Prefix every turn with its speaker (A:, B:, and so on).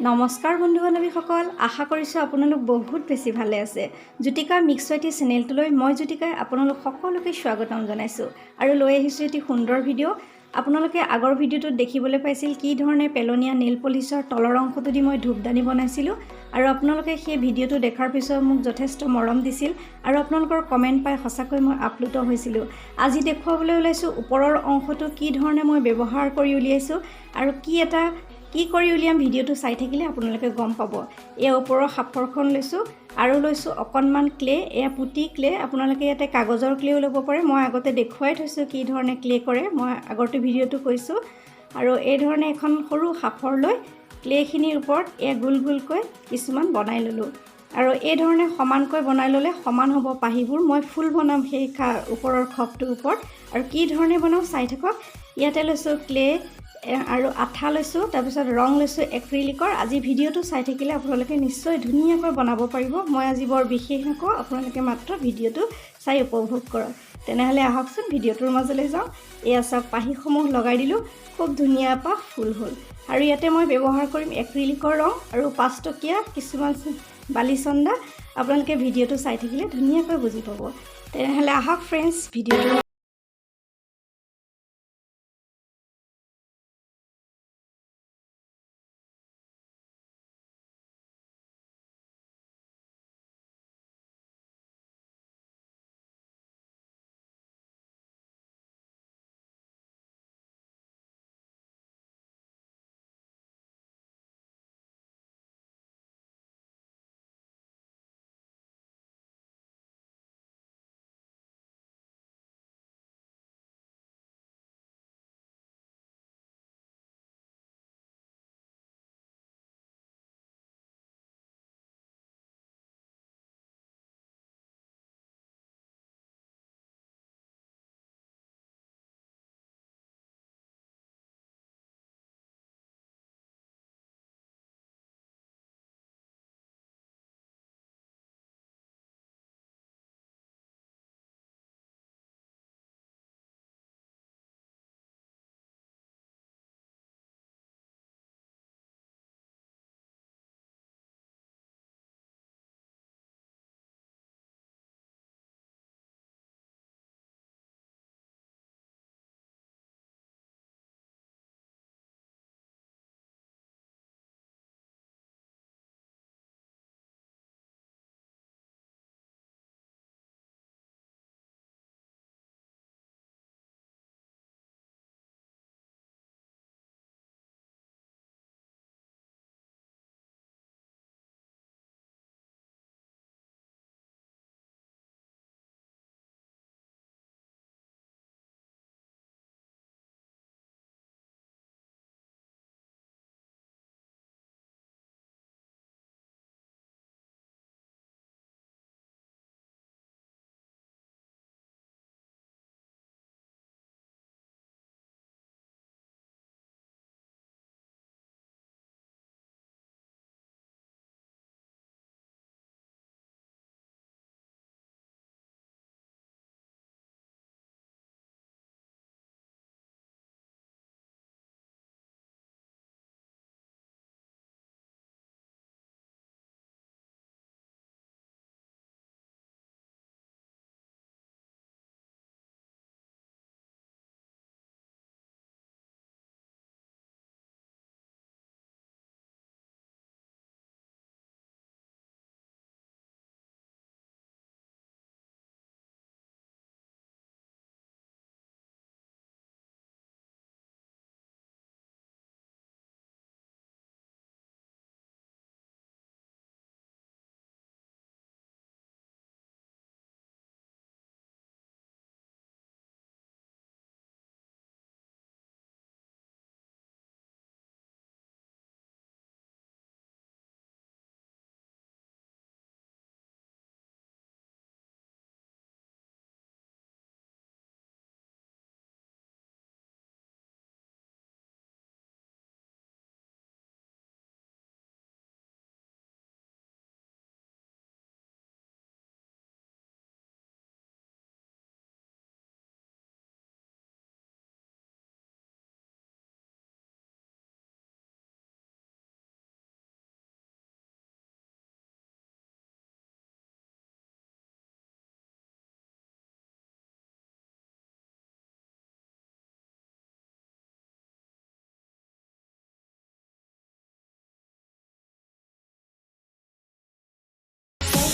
A: নমস্কাৰ বন্ধু বান্ধৱীসকল, আশা কৰিছোঁ আপোনালোক বহুত বেছি ভালে আছে। জ্যোতিকা মিক্স ৱাইটি চেনেলটোলৈ মই জ্যোতিকাই আপোনালোক সকলোকে স্বাগতম জনাইছোঁ আৰু লৈ আহিছোঁ এটি সুন্দৰ ভিডিঅ'। আপোনালোকে আগৰ ভিডিঅ'টোত দেখিবলৈ পাইছিল কি ধৰণে পেলনীয়া নেইল পলিচৰ তলৰ অংশটো দি মই ধূপদানি বনাইছিলোঁ আৰু আপোনালোকে সেই ভিডিঅ'টো দেখাৰ পিছত মোক যথেষ্ট মৰম দিছিল আৰু আপোনালোকৰ কমেণ্ট পাই সঁচাকৈ মই আপ্লুত হৈছিলোঁ। আজি দেখুৱাবলৈ ওলাইছোঁ ওপৰৰ অংশটো কি ধৰণে মই ব্যৱহাৰ কৰি উলিয়াইছোঁ আৰু কি কৰি উলিয়াম ভিডিঅ'টো চাই থাকিলে আপোনালোকে গম পাব। এয়া ওপৰৰ সাফৰখন লৈছোঁ আৰু লৈছোঁ অকণমান ক্লে, এয়া পুটি ক্লে। আপোনালোকে ইয়াতে কাগজৰ ক্লেও ল'ব পাৰে। মই আগতে দেখুৱাই থৈছোঁ কি ধৰণে ক্লে কৰে, মই আগৰটো ভিডিঅ'টো কৈছোঁ। আৰু এই ধৰণে এখন সৰু সাফৰ লৈ ক্লেখিনিৰ ওপৰত এয়া গোল গোলকৈ কিছুমান বনাই ল'লোঁ আৰু এই ধৰণে সমানকৈ বনাই ল'লে সমান হ'ব পাহিবোৰ। মই ফুল বনাম সেই ওপৰৰ খপটোৰ ওপৰত আৰু কি ধৰণে বনাওঁ চাই থাকক। ইয়াতে লৈছোঁ ক্লে আৰু আঠা লৈছোঁ, তাৰপিছত ৰং লৈছোঁ এক্ৰিলিকৰ। আজি ভিডিঅ'টো চাই থাকিলে আপোনালোকে নিশ্চয় ধুনীয়াকৈ বনাব পাৰিব। মই আজি বৰ বিশেষ নকওঁ, আপোনালোকে মাত্ৰ ভিডিঅ'টো চাই উপভোগ কৰক। তেনেহ'লে আহকচোন ভিডিঅ'টোৰ মাজলৈ যাওঁ। এয়া চাওক, পাহিসমূহ লগাই দিলোঁ, খুব ধুনীয়া এপাহ ফুল হ'ল। আৰু ইয়াতে মই ব্যৱহাৰ কৰিম এক্ৰিলিকৰ ৰং আৰু 5 টকীয়া কিছুমান বালিচন্দা। আপোনালোকে ভিডিঅ'টো চাই থাকিলে ধুনীয়াকৈ বুজি পাব। তেনেহ'লে আহক ফ্ৰেণ্ডছ, ভিডিঅ'টো